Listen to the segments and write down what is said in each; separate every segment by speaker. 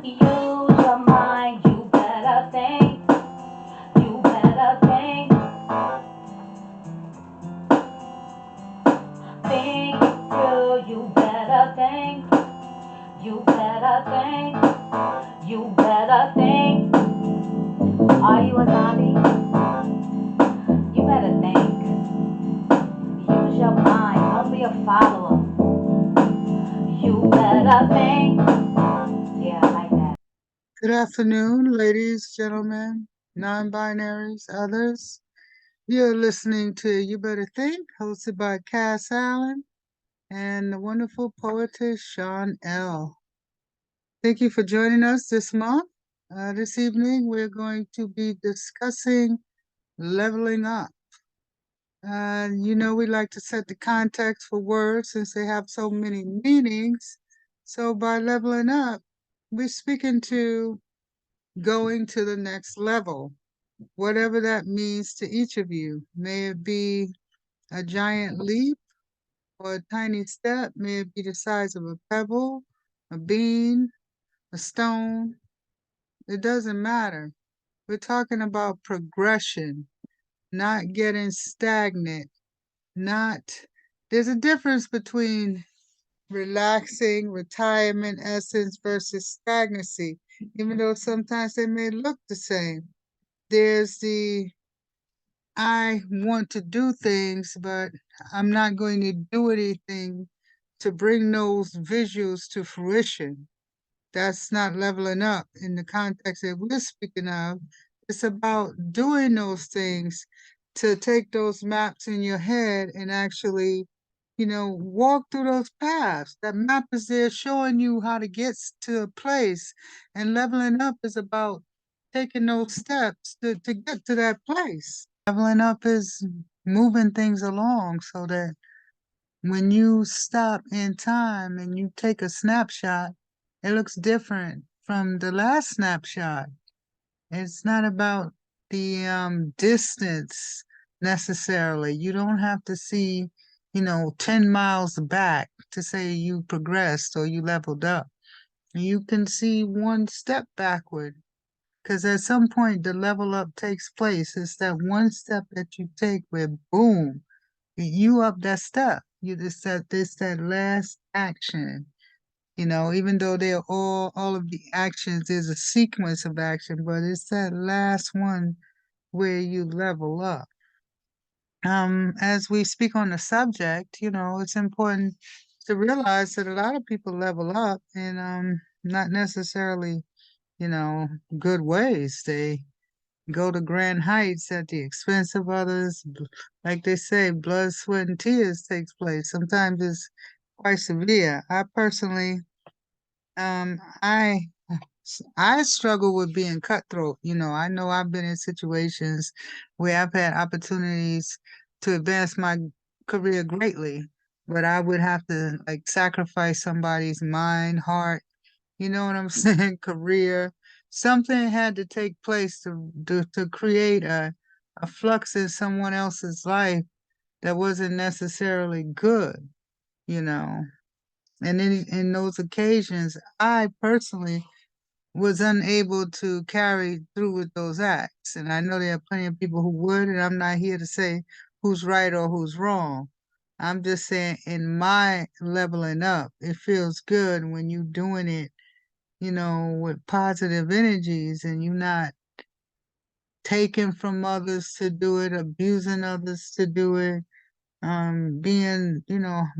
Speaker 1: Use your mind, you better think, you better think, think it through, you better think, you better think, you better think. Are you a zombie? You better think. Use your mind, don't be a follower. You better think. Yeah, I like that.
Speaker 2: Good afternoon, ladies, gentlemen, non-binaries, others. You're listening to You Better Think, hosted by Cass Allen and the wonderful poetess Chanelle. Thank you for joining us this month. This evening, we're going to be discussing leveling up. We like to set the context for words since they have so many meanings. So by leveling up, we're speaking to going to the next level, whatever that means to each of you. May it be a giant leap or a tiny step, may it be the size of a pebble, a bean, a stone. It doesn't matter. We're talking about progression, not getting stagnant, not. There's a difference between relaxing, retirement essence versus stagnancy, even though sometimes they may look the same. There's the I want to do things, but I'm not going to do anything to bring those visuals to fruition. That's not leveling up in the context that we're speaking of. It's about doing those things to take those maps in your head and actually, walk through those paths. That map is there showing you how to get to a place. And leveling up is about taking those steps to get to that place. Leveling up is moving things along so that when you stop in time and you take a snapshot, it looks different from the last snapshot. It's not about the distance necessarily. You don't have to see, 10 miles back to say you progressed or you leveled up. You can see one step backward because at some point the level up takes place. It's that one step that you take where boom, you up that step. You just said this that last action. Even though they're all of the actions is a sequence of action, but it's that last one where you level up. As we speak on the subject, it's important to realize that a lot of people level up in not necessarily, good ways. They go to grand heights at the expense of others. Like they say, blood, sweat, and tears takes place. Sometimes it's quite severe. I personally, um, I I struggle with being cutthroat. I know I've been in situations where I've had opportunities to advance my career greatly, but I would have to like sacrifice somebody's mind, heart, you know what I'm saying? Career. Something had to take place to create a flux in someone else's life that wasn't necessarily good, you know. And in those occasions, I personally was unable to carry through with those acts. And I know there are plenty of people who would, and I'm not here to say who's right or who's wrong. I'm just saying in my leveling up, it feels good when you doing it with positive energies and you're not taking from others to do it, abusing others to do it, being,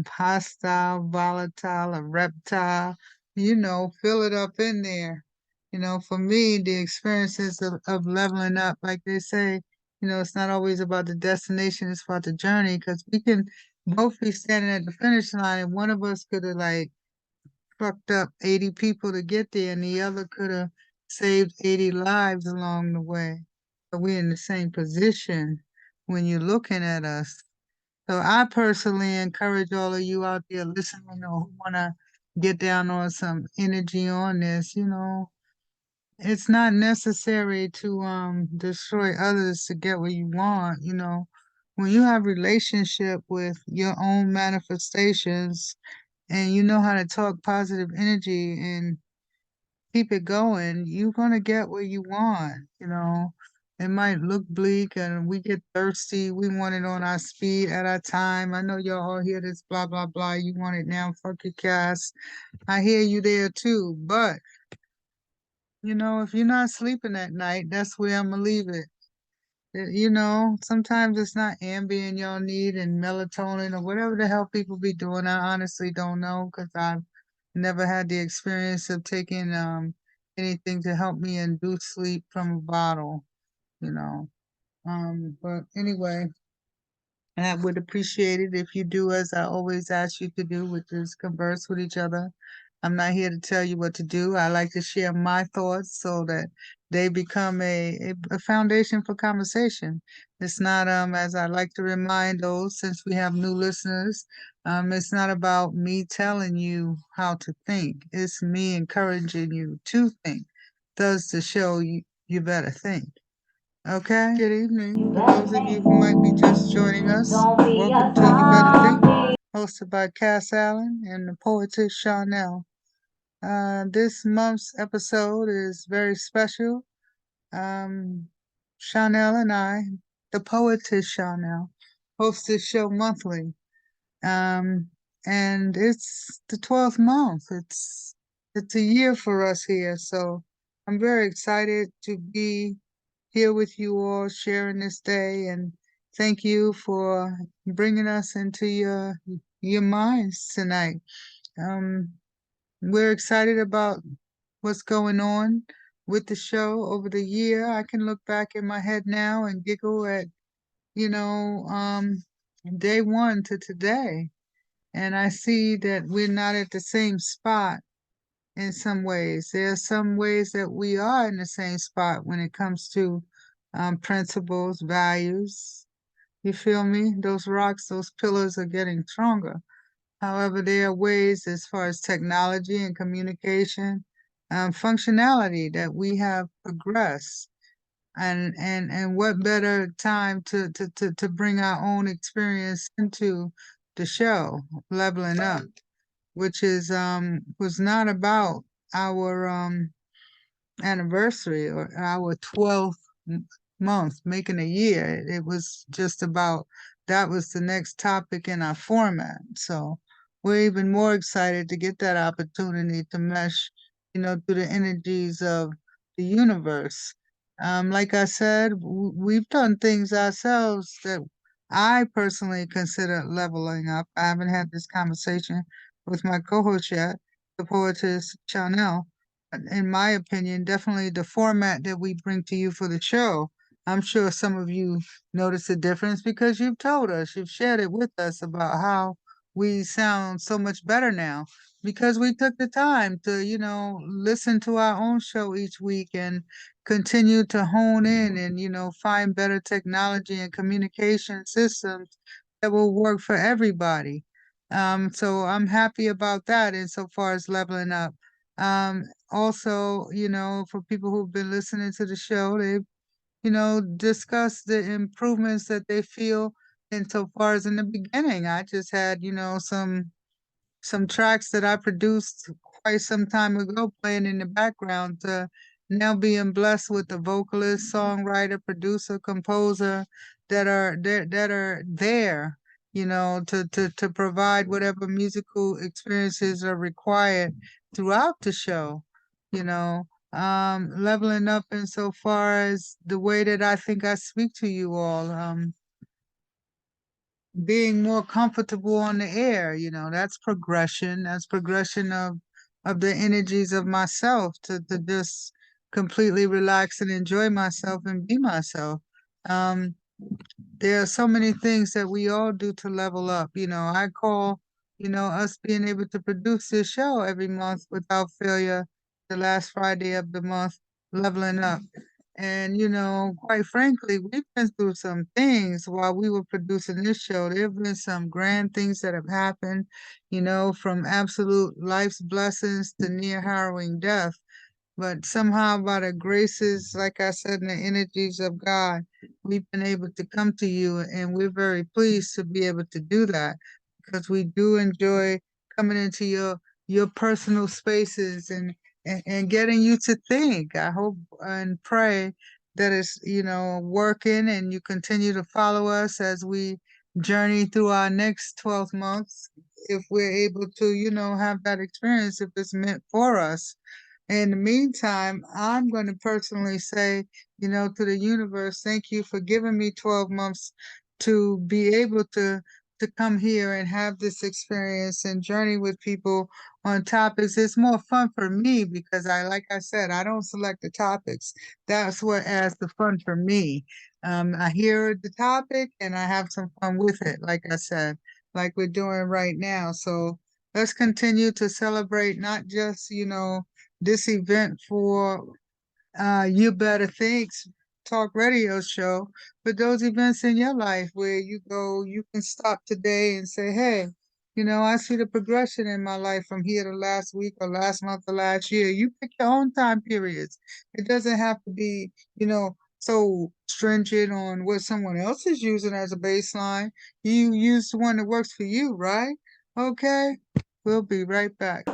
Speaker 2: hostile, volatile, a reptile, fill it up in there. For me, the experiences of leveling up, like they say, it's not always about the destination, it's about the journey, because we can both be standing at the finish line and one of us could have like fucked up 80 people to get there, and the other could have saved 80 lives along the way. But we're in the same position when you're looking at us. So I personally encourage all of you out there listening or who want to get down on some energy on this, it's not necessary to destroy others to get what you want, When you have relationship with your own manifestations and you know how to talk positive energy and keep it going, you're gonna get what you want, you know. It might look bleak and we get thirsty. We want it on our speed at our time. I know y'all all hear this blah blah blah. You want it now, fuck your cast. I hear you there too. But you know, if you're not sleeping at night, that's where I'm gonna leave it. You know, sometimes it's not Ambien y'all need and melatonin or whatever the hell people be doing. I honestly don't know because I've never had the experience of taking anything to help me induce sleep from a bottle, you know. But anyway, I would appreciate it if you do as I always ask you to do, which is converse with each other. I'm not here to tell you what to do. I like to share my thoughts so that they become a foundation for conversation. It's not, as I like to remind those, since we have new listeners, it's not about me telling you how to think. It's me encouraging you to think. Thus, to show you, you better think. Okay, good evening.
Speaker 1: You
Speaker 2: For
Speaker 1: better
Speaker 2: those of you
Speaker 1: think.
Speaker 2: who might be just joining us,
Speaker 1: Don't be a
Speaker 2: welcome to You Better Think,
Speaker 1: zombie.
Speaker 2: hosted by Cass Allen and the poetess Chanelle. This month's episode is very special. Um, Chanelle and I, the poetess Chanelle, host this show monthly. Um, and it's the 12th month. It's a year for us here, so I'm very excited to be here with you all sharing this day, and thank you for bringing us into your minds tonight. Um, we're excited about what's going on with the show over the year. I can look back in my head now and giggle at, you know, day one to today. And I see that we're not at the same spot in some ways. There are some ways that we are in the same spot when it comes to principles, values. You feel me? Those rocks, those pillars are getting stronger. However, there are ways as far as technology and communication, functionality that we have progressed. And what better time to bring our own experience into the show, leveling up, which is was not about our anniversary or our 12th month, making a year. It was just about that was the next topic in our format. So we're even more excited to get that opportunity to mesh, you know, through the energies of the universe. Like I said, we've done things ourselves that I personally consider leveling up. I haven't had this conversation with my co-host yet, the poetess Chanel. In my opinion, definitely the format that we bring to you for the show. I'm sure some of you notice a difference because you've told us, you've shared it with us about how we sound so much better now because we took the time to, you know, listen to our own show each week and continue to hone in and, you know, find better technology and communication systems that will work for everybody. So I'm happy about that insofar as leveling up. Also, you know, for people who've been listening to the show, they've, you know, discussed the improvements that they feel insofar as in the beginning. I just had, you know, some tracks that I produced quite some time ago playing in the background to now being blessed with a vocalist, songwriter, producer, composer that are there, you know, to provide whatever musical experiences are required throughout the show, you know. Leveling up insofar as the way that I think I speak to you all. Being more comfortable on the air, you know, that's progression. That's progression of the energies of myself to just completely relax and enjoy myself and be myself. Um, there are so many things that we all do to level up. You know, I call, you know, us being able to produce this show every month without failure, the last Friday of the month, leveling up. And, you know, quite frankly, we've been through some things while we were producing this show. There have been some grand things that have happened, you know, from absolute life's blessings to near harrowing death. But somehow, by the graces, like I said, and the energies of God, we've been able to come to you, and we're very pleased to be able to do that because we do enjoy coming into your personal spaces and and getting you to think. I hope and pray that it's, working and you continue to follow us as we journey through our next 12 months. If we're able to, have that experience, if it's meant for us. In the meantime, I'm going to personally say, to the universe, thank you for giving me 12 months to be able to come here and have this experience and journey with people on topics. It's more fun for me because like I said, I don't select the topics. That's what adds the fun for me. I hear the topic and I have some fun with it, like I said, like we're doing right now. So let's continue to celebrate not just, this event for You Better Think's talk radio show, but those events in your life where you go, you can stop today and say, hey, I see the progression in my life from here to last week or last month or last year. You pick your own time periods. It doesn't have to be, so stringent on what someone else is using as a baseline. You use the one that works for you, right? Okay, we'll be right back.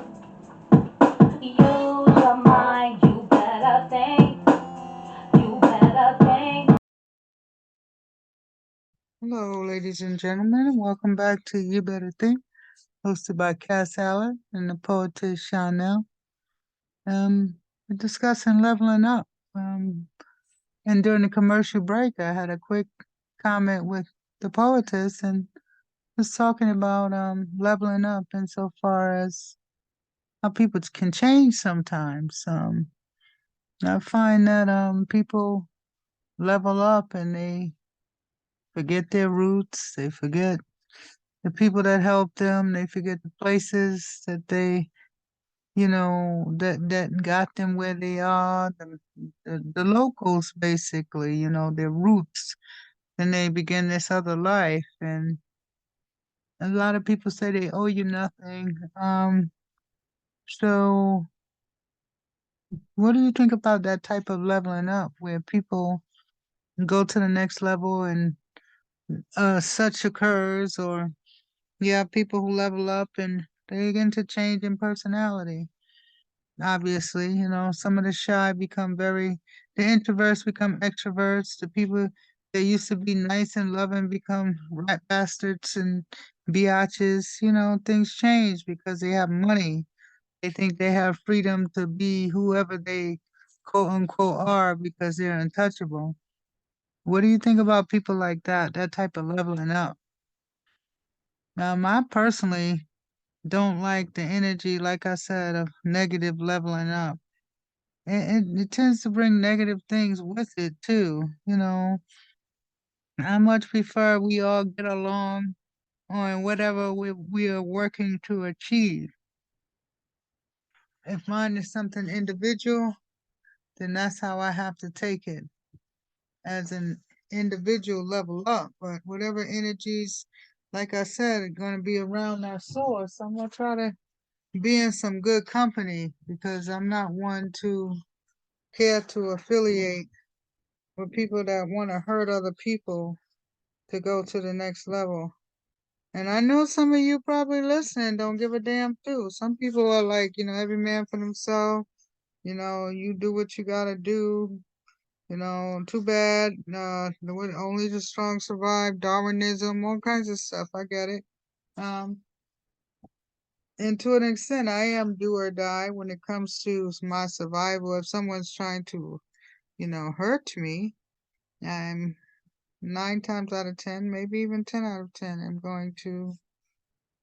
Speaker 1: Use your mind, you better think, you better think.
Speaker 2: Hello, ladies and gentlemen, and welcome back to You Better Think, hosted by Cass Allen and the poetess Chanelle. We're discussing leveling up. And during the commercial break, I had a quick comment with the poetess and was talking about leveling up insofar as how people can change sometimes. I find that people level up and they forget their roots, they forget the people that helped them, they forget the places that they, that got them where they are, the locals basically, their roots. Then they begin this other life, and a lot of people say they owe you nothing. So what do you think about that type of leveling up, where people go to the next level and such occurs, or you have people who level up and they begin to change in personality? Obviously, some of the shy become the introverts become extroverts. The people that used to be nice and loving become rat bastards and biatches. Things change because they have money. They think they have freedom to be whoever they quote unquote are because they're untouchable. What do you think about people like that type of leveling up? I personally don't like the energy, like I said, of negative leveling up. It tends to bring negative things with it too. I much prefer we all get along on whatever we are working to achieve. If mine is something individual, then that's how I have to take it as an individual level up. But whatever energies, like I said, are going to be around that source, I'm going to try to be in some good company because I'm not one to care to affiliate with people that want to hurt other people to go to the next level. And I know some of you probably listening don't give a damn too. Some people are like, every man for themselves. You do what you gotta do. Too bad. Only the strong survive. Darwinism, all kinds of stuff. I get it. Um, and to an extent, I am do or die when it comes to my survival. If someone's trying to, hurt me, I'm 9 times out of 10, maybe even 10 out of 10, I'm going to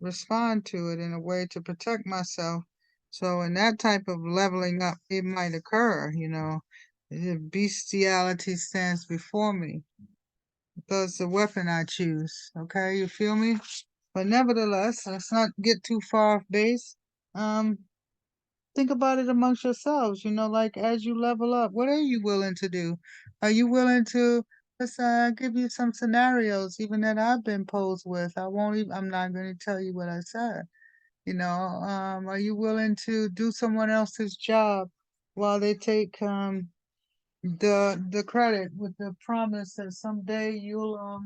Speaker 2: respond to it in a way to protect myself. So in that type of leveling up, it might occur, if bestiality stands before me because the weapon I choose. Okay, you feel me? But nevertheless, let's not get too far off base. Um, think about it amongst yourselves, like as you level up, what are you willing to do? Are you willing to, let's give you some scenarios even that I've been posed with. I'm not going to tell you what I said. Are you willing to do someone else's job while they take the credit with the promise that someday you'll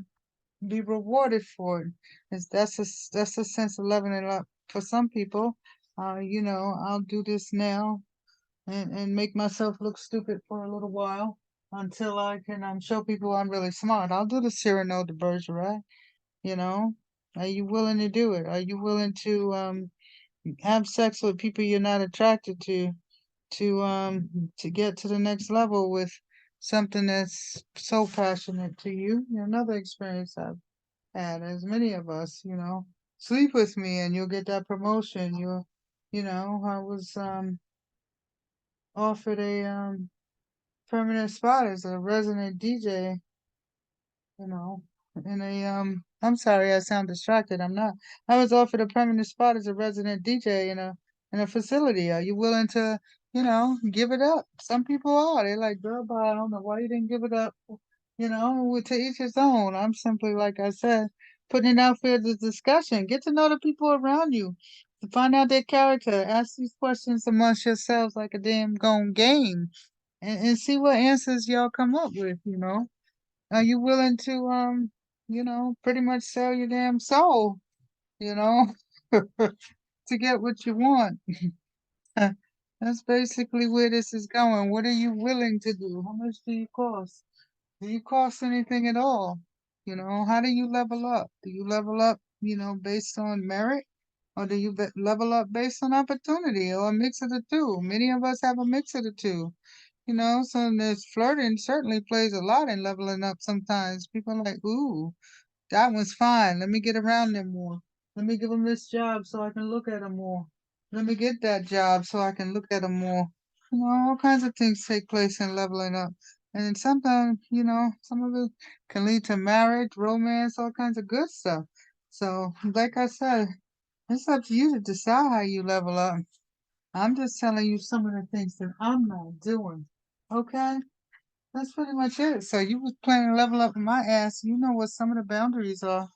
Speaker 2: be rewarded for it? That's a sense of leveling up for some people. I'll do this now and make myself look stupid for a little while until I can show people I'm really smart. I'll do the Cyrano de Bergerac, you know. Are you willing to do it? Are you willing to have sex with people you're not attracted to get to the next level with something that's so passionate to you? Another experience I've had, as many of us, sleep with me and you'll get that promotion. I was offered a permanent spot as a resident DJ, you know, in a I'm sorry, I sound distracted. I'm not. I was offered a permanent spot as a resident DJ in a facility. Are you willing to, give it up? Some people are. They're like, girl, but I don't know why you didn't give it up. To each his own. I'm simply, like I said, putting it out for the discussion. Get to know the people around you. To find out their character. Ask these questions amongst yourselves like a damn gone game. And see what answers y'all come up with. Are you willing to pretty much sell your damn soul, you know, to get what you want? That's basically where this is going. What are you willing to do? How much do you cost? Do you cost anything at all? How do you level up? Do you level up, based on merit? Or do you level up based on opportunity or a mix of the two? Many of us have a mix of the two. So this flirting certainly plays a lot in leveling up sometimes. People are like, ooh, that one's fine. Let me get around them more. Let me give them this job so I can look at them more. Let me get that job so I can look at them more. All kinds of things take place in leveling up. And sometimes, some of it can lead to marriage, romance, all kinds of good stuff. So, like I said, it's up to you to decide how you level up. I'm just telling you some of the things that I'm not doing. Okay? That's pretty much it. So you was planning to level up my ass. You know what some of the boundaries are.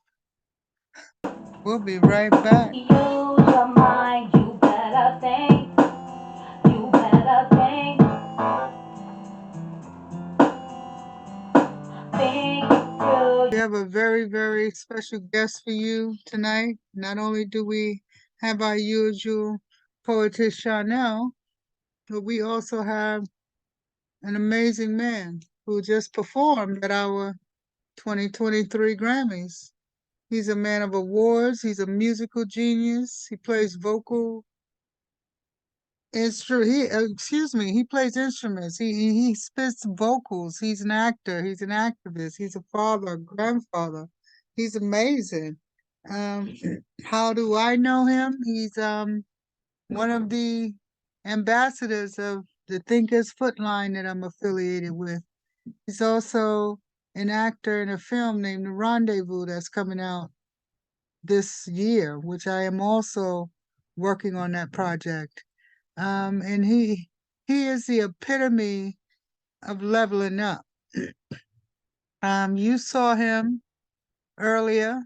Speaker 2: We'll be right back.
Speaker 1: Use your mind, you better think, you better think
Speaker 2: We
Speaker 1: till
Speaker 2: have a very, very special guest for you tonight. Not only do we have our usual poetess Chanelle, but we also have an amazing man who just performed at our 2023 Grammys. He's a man of awards. He's a musical genius. He plays vocal excuse me, he plays instruments. He spits vocals. He's an actor. He's an activist. He's a father, a grandfather. He's amazing. Um, how do I know him? He's one of the ambassadors of the Thinkers Footline that I'm affiliated with. He's also an actor in a film named The Rendezvous that's coming out this year, which I am also working on that project. And he is the epitome of leveling up. You saw him earlier,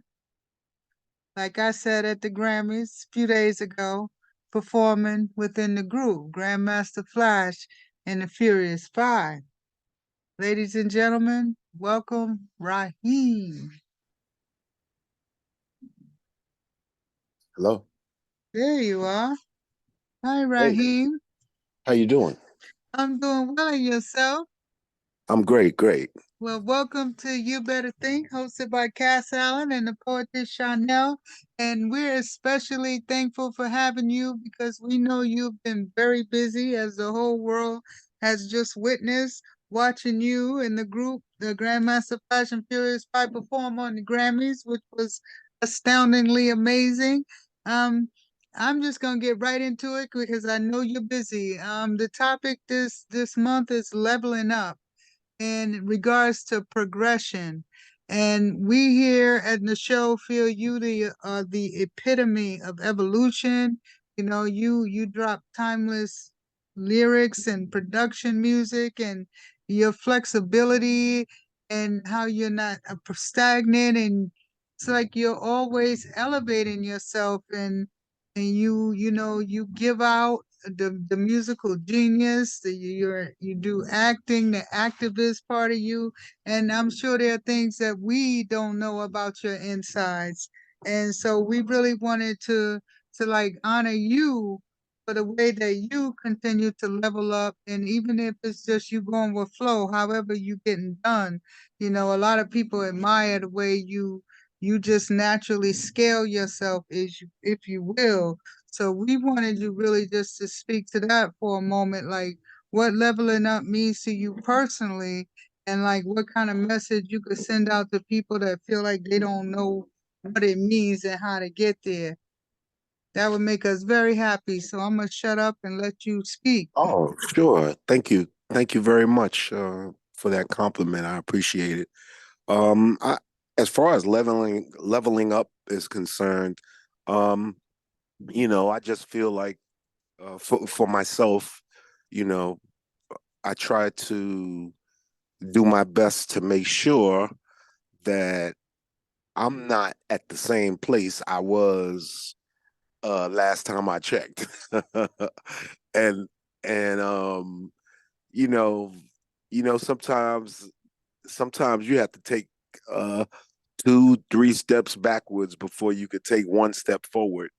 Speaker 2: like I said, at the Grammys a few days ago, performing within the group, Grandmaster Flash and the Furious Five. Ladies and gentlemen, welcome Rahiem.
Speaker 3: Hello.
Speaker 2: There you are. Hi,
Speaker 3: Hey,
Speaker 2: Rahiem.
Speaker 3: how you doing?
Speaker 2: I'm doing well, and yourself?
Speaker 3: I'm great, great.
Speaker 2: Well, welcome to You Better Think, hosted by Cass Allen and the poetess Chanelle. And we're especially thankful for having you because we know you've been very busy, as the whole world has just witnessed, watching you and the group, the Grandmaster Flash and Furious Five, perform on the Grammys, which was astoundingly amazing. Um, I'm just gonna get right into it because I know you're busy. The topic this month is leveling up in regards to progression. And we here at the show feel you the epitome of evolution. You drop timeless lyrics and production music and your flexibility and how you're not stagnant, and it's like you're always elevating yourself, and you give out the musical genius, you do acting, the activist part of you, and I'm sure there are things that we don't know about your insides. And so we really wanted to like honor you for the way that you continue to level up. And even if it's just you going with flow, however you getting done, you know, a lot of people admire the way you just naturally scale yourself, if you will. So we wanted you really just to speak to that for a moment, like what leveling up means to you personally, and like what kind of message you could send out to people that feel like they don't know what it means and how to get there. That would make us very happy. So I'm gonna shut up and let you speak.
Speaker 3: Oh, sure. Thank you. Thank you very much for that compliment. I appreciate it. I, as far as leveling up is concerned, um, I just feel like for myself, you know, I try to do my best to make sure that I'm not at the same place I was last time I checked. and and you know, sometimes you have to take uh two, three steps backwards before you could take one step forward.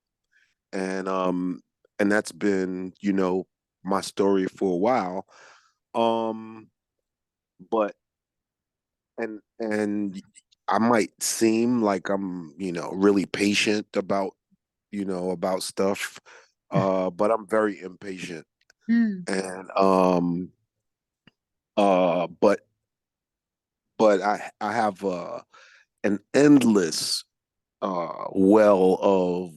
Speaker 3: And and that's been, my story for a while. Um but and I might seem like I'm, really patient about stuff. But I'm very impatient.
Speaker 2: Mm,
Speaker 3: And but I have an endless well of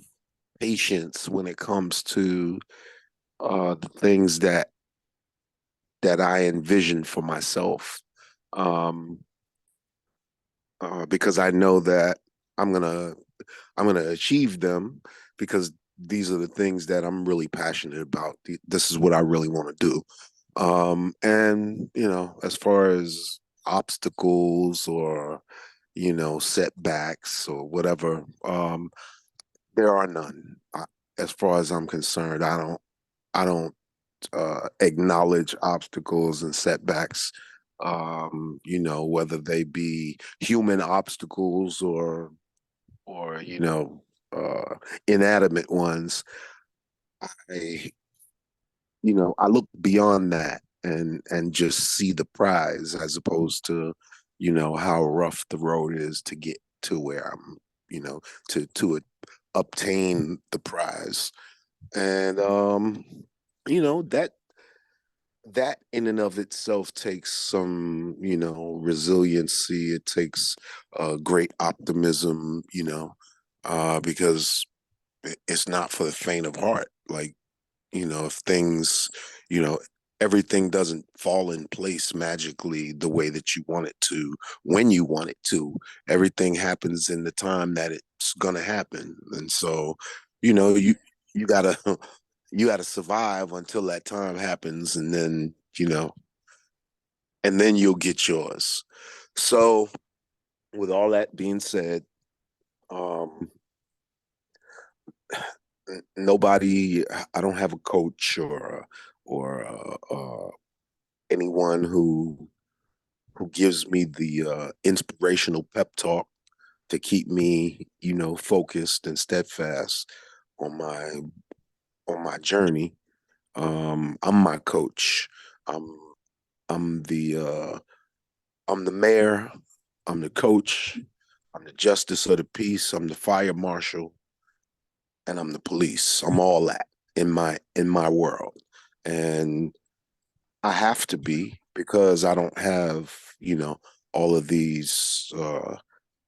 Speaker 3: patience when it comes to the things that I envision for myself. Um, because I know that I'm gonna I'm gonna achieve them because these are the things that I'm really passionate about. This is what I really want to do. And as far as obstacles or setbacks or whatever, there are none. As far as I'm concerned, I don't acknowledge obstacles and setbacks. Whether they be human obstacles or uh, inanimate ones. I I look beyond that and just see the prize as opposed to how rough the road is to get to where I'm you know obtain the prize. And that in and of itself takes some resiliency. It takes great optimism, because it's not for the faint of heart. Like, if things, you know, everything doesn't fall in place magically the way that you want it to, when you want it to. Everything happens in the time that it's gonna happen. And so, you gotta you gotta survive until that time happens, and then, and then you'll get yours. So with all that being said, um nobody, I don't have a coach or anyone who gives me the inspirational pep talk to keep me, focused and steadfast on my journey. I'm my coach. I'm I'm the uh, I'm the mayor. I'm the coach. I'm the justice of the peace. I'm the fire marshal, and I'm the police. I'm all that in my world, and I have to be because I don't have all of these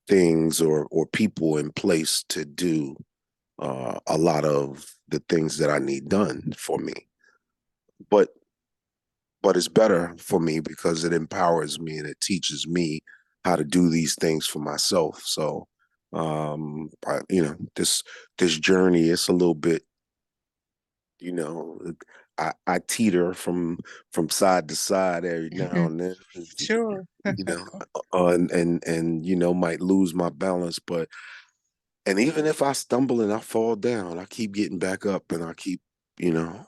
Speaker 3: things or people in place to do a lot of the things that I need done for me. But it's better for me because it empowers me and it teaches me how to do these things for myself. So this journey is a little bit, you know, I teeter from side to side every now and then,
Speaker 2: sure.
Speaker 3: you know, and might lose my balance, but and even if I stumble and I fall down, I keep getting back up and I keep, you know,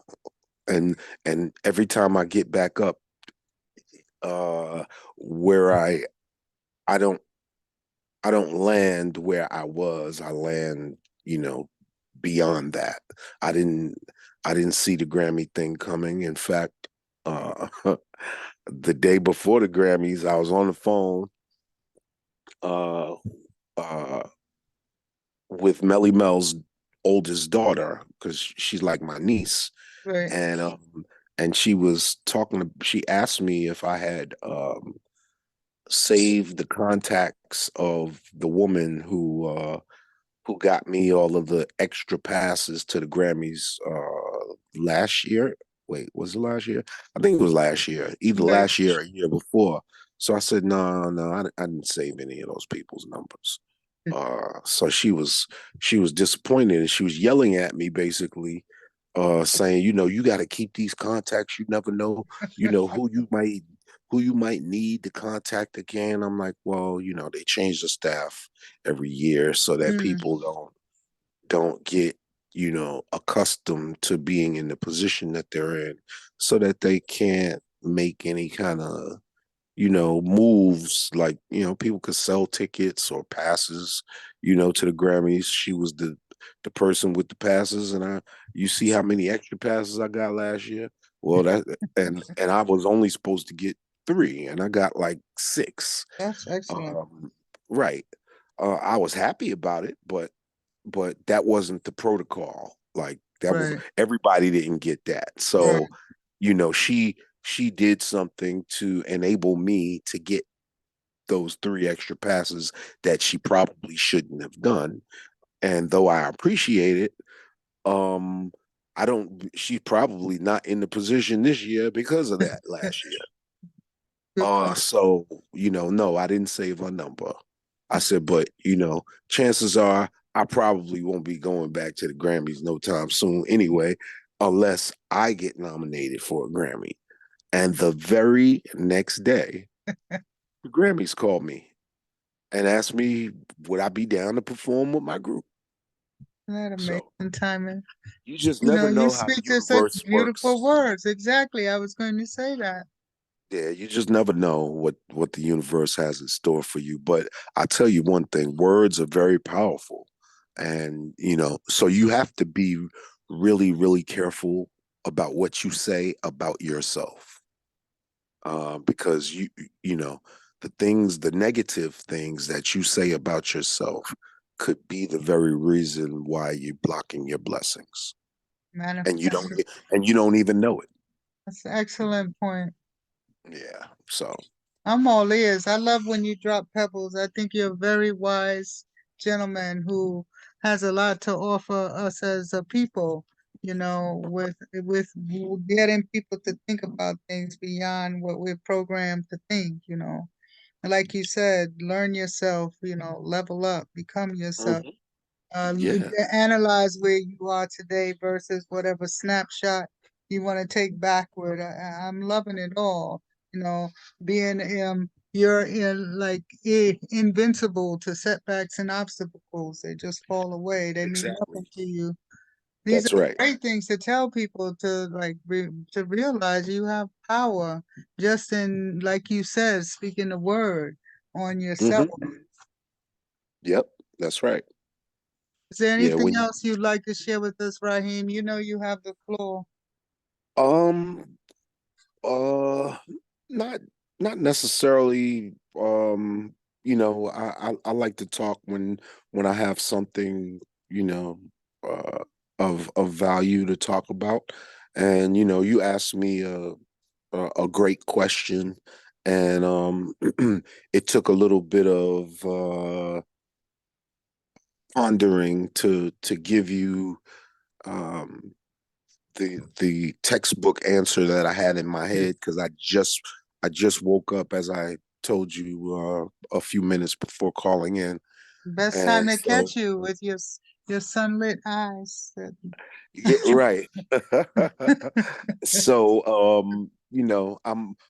Speaker 3: and every time I get back up, uh, where I don't I don't land where I was. I land, you know, beyond that. I didn't I didn't see the Grammy thing coming. In fact, the day before the Grammys, I was on the phone uh, uh, with Melly Mel's oldest daughter because she's like my niece,
Speaker 2: Right.
Speaker 3: and she was talking. She asked me if I had saved the contacts of the woman who got me all of the extra passes to the Grammys last year. Wait, was it last year? I think it was last year, either
Speaker 2: Right.
Speaker 3: last year or a year before. So I said, no, no, I didn't save any of those people's numbers. So she was disappointed and she was yelling at me basically, saying, you got to keep these contacts. You never know, who you might need to contact again. I'm like, well, they change the staff every year so that
Speaker 2: Mm,
Speaker 3: people don't get accustomed to being in the position that they're in, so that they can't make any kind of moves, like, people could sell tickets or passes, to the Grammys. She was the person with the passes, and you see how many extra passes I got last year. Well, and I was only supposed to get three, and I got like six.
Speaker 2: that's excellent.
Speaker 3: Right. I was happy about it, but that wasn't the protocol. Like, that was,
Speaker 2: Right.
Speaker 3: everybody didn't get that.
Speaker 2: Right.
Speaker 3: So, she did something to enable me to get those three extra passes that she probably shouldn't have done. And though I appreciate it, um, I don't. She's probably not in the position this year because of that last year.
Speaker 2: Good point.
Speaker 3: So, no, I didn't save her number. I said, but chances are I probably won't be going back to the Grammys no time soon anyway, unless I get nominated for a Grammy. And the very next day, the Grammys called me and asked me would I be down to perform with my group.
Speaker 2: Isn't that
Speaker 3: So
Speaker 2: amazing timing?
Speaker 3: you just never
Speaker 2: You
Speaker 3: know how the
Speaker 2: speak to such
Speaker 3: universe
Speaker 2: beautiful
Speaker 3: works.
Speaker 2: words. Exactly. I was going to say that.
Speaker 3: Yeah, you just never know what the universe has in store for you. But I tell you one thing, words are very powerful. And, so you have to be really, really careful about what you say about yourself. Because the negative things that you say about yourself could be the very reason why you're blocking your blessings. And you don't
Speaker 2: Manifest.
Speaker 3: and you don't even know it.
Speaker 2: That's an excellent point.
Speaker 3: Yeah. So
Speaker 2: I'm all ears. I love when you drop pebbles. I think you're a very wise gentleman who has a lot to offer us as a people, with getting people to think about things beyond what we're programmed to think. And like you said, learn yourself, level up, become yourself.
Speaker 3: mhm. Yeah,
Speaker 2: Analyze where you are today versus whatever snapshot you want to take backward. I'm loving it all. You know, being you're in like invincible to setbacks and obstacles. They just fall away. They mean
Speaker 3: exactly.
Speaker 2: nothing to you. These
Speaker 3: That's
Speaker 2: are
Speaker 3: right.
Speaker 2: great things to tell people to to realize you have power just in, like you said, speaking the word on yourself.
Speaker 3: Hmm. Yep, that's right.
Speaker 2: Is there
Speaker 3: Yeah,
Speaker 2: anything else you'd like to share with us, Rahiem? You know you have the floor.
Speaker 3: um uh not not necessarily. I like to talk when I have something, you know, uh of value to talk about. And you asked me a great question, and it took a little bit of pondering to give you um the textbook answer that I had in my head, because I just woke up, as I told you a few minutes before calling in.
Speaker 2: Best time
Speaker 3: And
Speaker 2: to
Speaker 3: so,
Speaker 2: catch you with your sunlit eyes.
Speaker 3: yeah, right. So,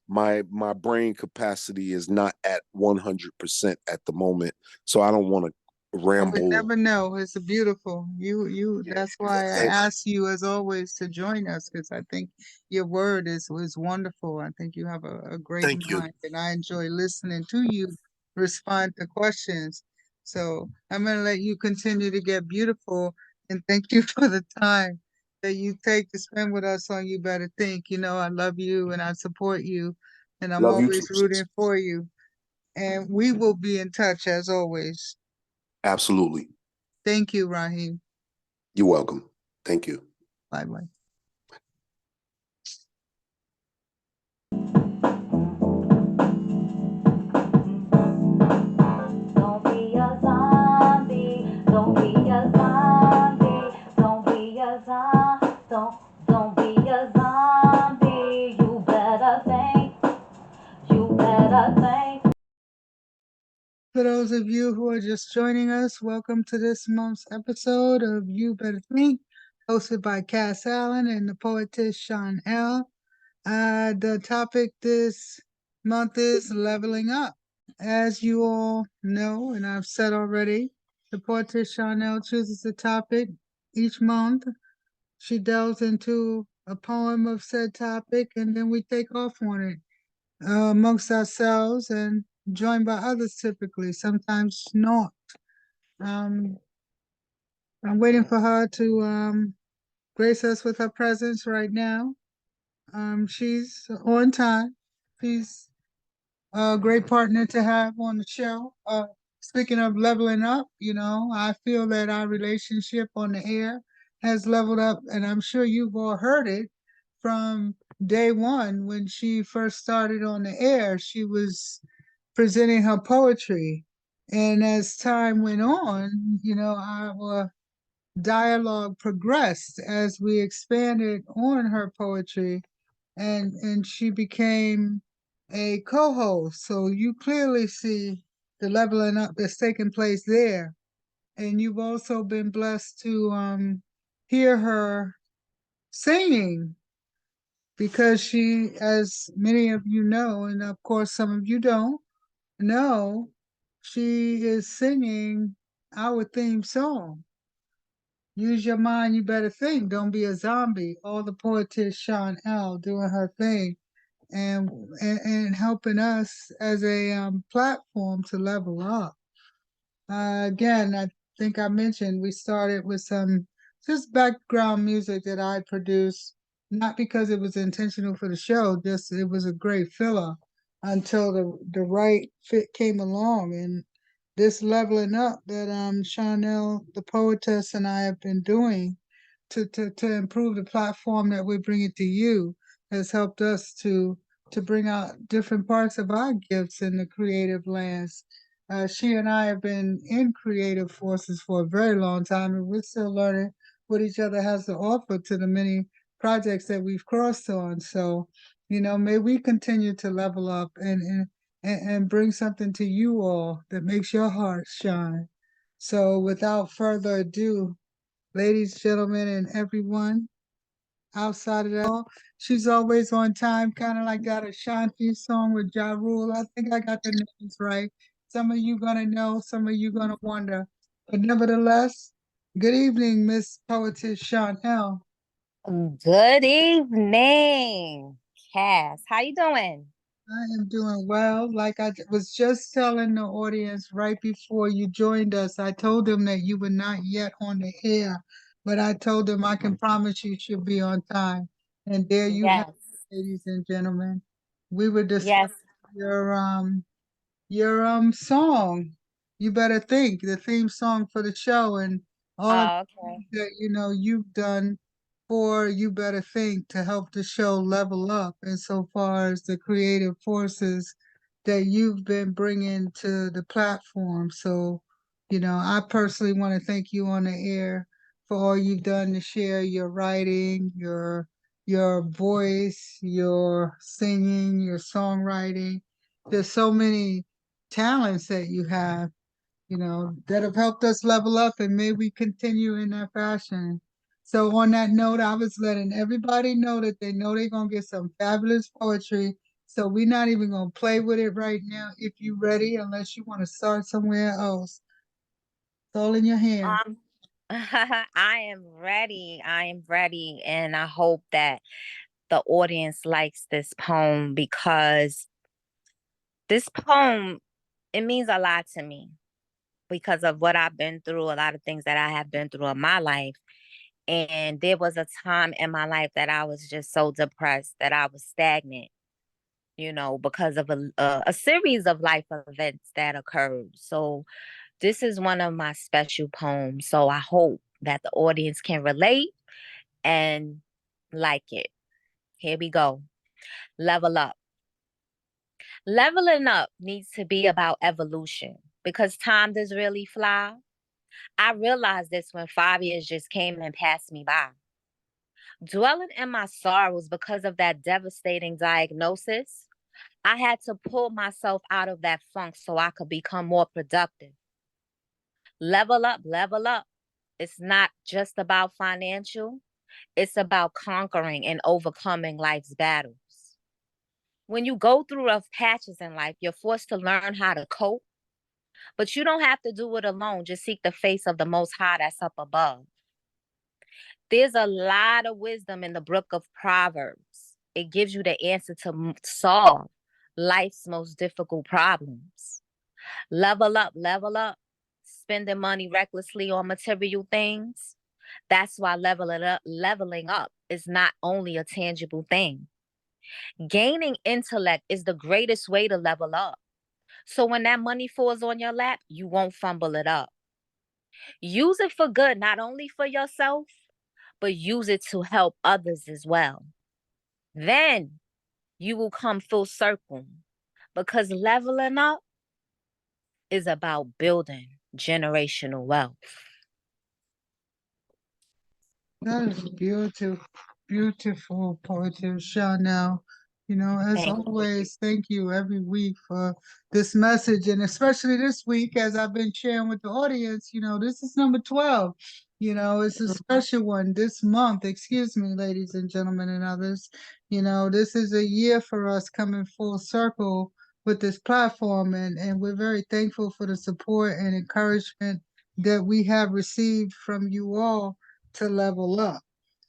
Speaker 3: my brain capacity is not at 100% at the moment, so I don't want to
Speaker 2: I would
Speaker 3: ramble.
Speaker 2: never know. It's beautiful.
Speaker 3: Yeah.
Speaker 2: That's why I
Speaker 3: And
Speaker 2: asked you as always to join us because I think your word is wonderful. I think you have a great
Speaker 3: thank you.
Speaker 2: mind and I enjoy listening to you respond to questions. So I'm going to let you continue to get beautiful and thank you for the time that you take to spend with us on You Better Think. You know, I love you and I support you, and I'm
Speaker 3: Love you too.
Speaker 2: always rooting for you. And we will be in touch as always.
Speaker 3: Absolutely.
Speaker 2: Thank you, Rahiem.
Speaker 3: You're welcome. Thank you.
Speaker 2: Bye bye.
Speaker 1: Don't be a zombie. Don't be a zombie. Don't be a zombie. Don't be a zombie. You better think. You better think.
Speaker 2: For those of you who are just joining us, welcome to this month's episode of You Better Think, hosted by Cass Allen and the poetess Chanelle. The topic this month is leveling up. As you all know, and I've said already, the poetess Chanelle chooses a topic each month. She delves into a poem of said topic, and then we take off on it amongst ourselves and joined by others typically, sometimes not. Um, I'm waiting for her to grace us with her presence right now. She's on time. She's a great partner to have on the show. Speaking of leveling up, you know, I feel that our relationship on the air has leveled up, and I'm sure you've all heard it from day one when she first started on the air. She was presenting her poetry. And as time went on, you know, our dialogue progressed as we expanded on her poetry and she became a co-host. So you clearly see the leveling up that's taking place there. And you've also been blessed to hear her singing because she, as many of you know, and of course some of you don't know, she is singing our theme song. Use your mind, you better think. Don't be a zombie. All the poetess Chanelle doing her thing and helping us as a platform to level up. Again, I think I mentioned we started with some just background music that I produced, not because it was intentional for the show, just it was a great filler until the right fit came along. And this leveling up that Chanel, the poetess, and I have been doing to improve the platform that we bring it to you has helped us to bring out different parts of our gifts in the creative lands. She and I have been in creative forces for a very long time, and we're still learning what each other has to offer to the many projects that we've crossed on. So, you know, may we continue to level up and bring something to you all that makes your heart shine. So, without further ado, ladies, gentlemen, and everyone outside of that, she's always on time, kind of like that Ashanti song with Ja Rule. I think I got the names right. Some of you gonna know, some of you gonna wonder. But nevertheless, good evening, Miss Poetess Chanelle.
Speaker 4: Good evening, Cass. How you doing?
Speaker 2: I am doing well. Like I was just telling the audience right before you joined us, I told them that you were not yet on the air, but I told them I can promise you she'll be on time. And there you have
Speaker 4: Yes,
Speaker 2: it, ladies and gentlemen. We were discussing
Speaker 4: yes.
Speaker 2: your song. You better think the theme song for the show and all of
Speaker 4: Oh,
Speaker 2: the
Speaker 4: okay.
Speaker 2: things that you know you've done for You Better Think to help the show level up insofar as the creative forces that you've been bringing to the platform. So, you know, I personally want to thank you on the air for all you've done to share your writing, your voice, your singing, your songwriting. There's so many talents that you have, you know, that have helped us level up, and may we continue in that fashion. So on that note, I was letting everybody know that they know they're gonna get some fabulous poetry. So we're not even gonna play with it right now if you're ready, unless you want to start somewhere else. It's all in your hands.
Speaker 4: Um, I am ready. I am ready, and I hope that the audience likes this poem because this poem it means a lot to me because of what I've been through, a lot of things that I have been through in my life, And there was a time in my life that I was just so depressed that I was stagnant, because of a series of life events that occurred. So this is one of my special poems. So I hope that the audience can relate and like it. Here we go. Level up. Leveling up needs to be about evolution because time does really fly. I realized this when 5 years just came and passed me by. Dwelling in my sorrows because of that devastating diagnosis, I had to pull myself out of that funk so I could become more productive. Level up, level up. It's not just about financial, it's about conquering and overcoming life's battles. When you go through rough patches in life, you're forced to learn how to cope, but you don't have to do it alone. Just seek the face of the Most High that's up above. There's a lot of wisdom in the book of Proverbs. It gives you the answer to solve life's most difficult problems. Level up, level up. Spending money recklessly on material things. That's why leveling up is not only a tangible thing. Gaining intellect is the greatest way to level up. So when that money falls on your lap, you won't fumble it up. Use it for good, not only for yourself, but use it to help others as well. Then you will come full circle because leveling up is about building generational wealth.
Speaker 2: That is beautiful, beautiful poetess, Chanelle. As
Speaker 4: Thank you.
Speaker 2: always, thank you every week for this message. And especially this week, as I've been sharing with the audience, this is number 12. It's a special one this month. Excuse me, ladies and gentlemen, and others. This is a year for us coming full circle with this platform. And we're very thankful for the support and encouragement that we have received from you all to level up.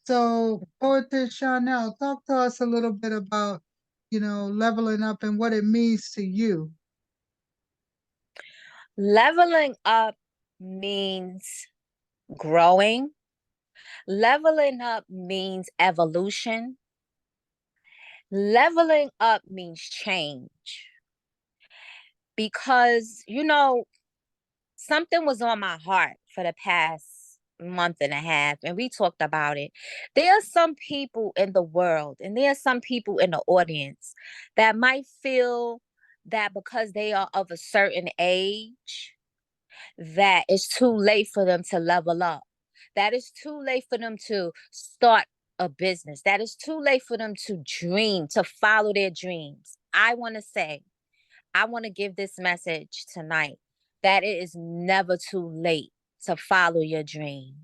Speaker 2: So, Poetess Chanelle, talk to us a little bit about, leveling up and what it means to you.
Speaker 4: Leveling up means growing. Leveling up means evolution. Leveling up means change. Because, something was on my heart for the past month and a half, and we talked about it. There are some people in the world, and there are some people in the audience that might feel that because they are of a certain age, that it's too late for them to level up. That it's too late for them to start a business. That it's too late for them to dream, to follow their dreams. I want to give this message tonight that it is never too late to follow your dream.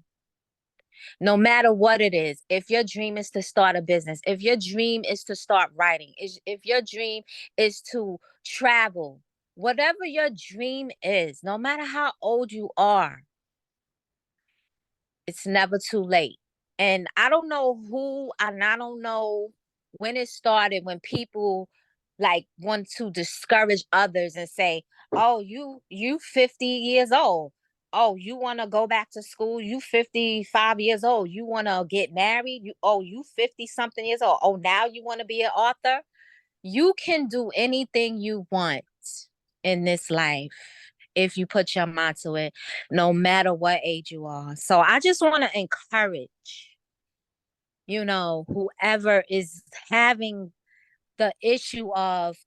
Speaker 4: No matter what it is, if your dream is to start a business, if your dream is to start writing, if your dream is to travel, whatever your dream is, no matter how old you are, it's never too late. And I don't know who, and I don't know when it started, when people like want to discourage others and say, oh, you 50 years old. Oh, you want to go back to school? You 55 years old. You want to get married? You 50 something years old. Oh, now you want to be an author? You can do anything you want in this life if you put your mind to it, no matter what age you are. So I just want to encourage, whoever is having the issue of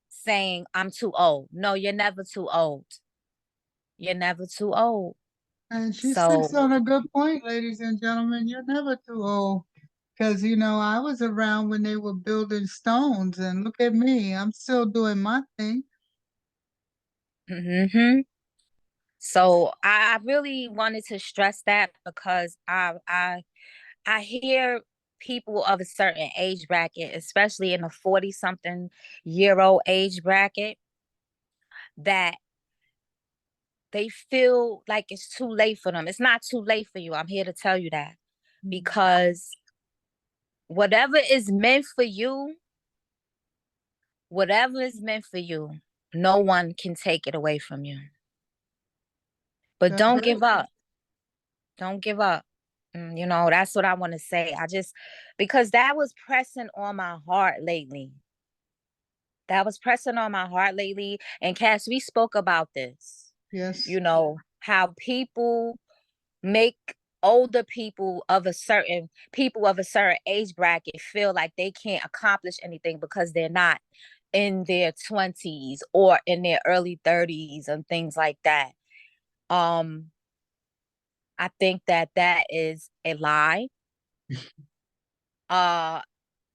Speaker 4: saying, I'm too old. No, you're never too old. You're never too old.
Speaker 2: And she sticks
Speaker 4: So,
Speaker 2: on a good point, ladies and gentlemen. You're never too old. Because, I was around when they were building stones, and look at me. I'm still doing my thing.
Speaker 4: mhm. So I really wanted to stress that because I hear people of a certain age bracket, especially in the 40 something year old age bracket, that they feel like it's too late for them. It's not too late for you. I'm here to tell you that because whatever is meant for you, whatever is meant for you, no one can take it away from you. But
Speaker 2: That's
Speaker 4: don't
Speaker 2: right.
Speaker 4: give up. Don't give up. You know, that's what I want to say. Because that was pressing on my heart lately. That was pressing on my heart lately. And Cass, we spoke about this.
Speaker 2: Yes.
Speaker 4: You know, how people make older people of a certain age bracket feel like they can't accomplish anything because they're not in their 20s or in their early 30s and things like that. Um, I think that is a lie. Uh,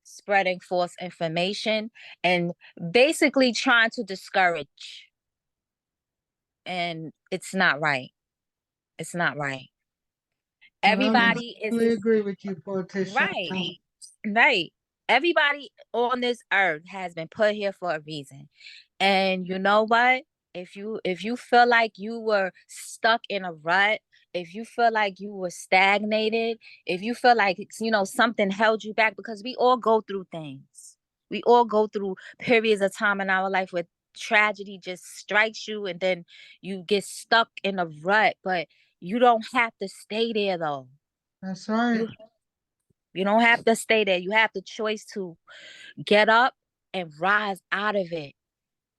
Speaker 4: Spreading false information and basically trying to discourage. And it's not right. It's not right.
Speaker 2: Well, I
Speaker 4: Everybody is
Speaker 2: totally agree with you, Poetess
Speaker 4: right.
Speaker 2: Chanelle.
Speaker 4: Right. Everybody on this earth has been put here for a reason. And you know what? If you feel like you were stuck in a rut, if you feel like you were stagnated, if you feel like something held you back, because we all go through things. We all go through periods of time in our life where tragedy just strikes you and then you get stuck in a rut, but you don't have to stay there though.
Speaker 2: That's right.
Speaker 4: You you don't have to stay there. You have the choice to get up and rise out of it.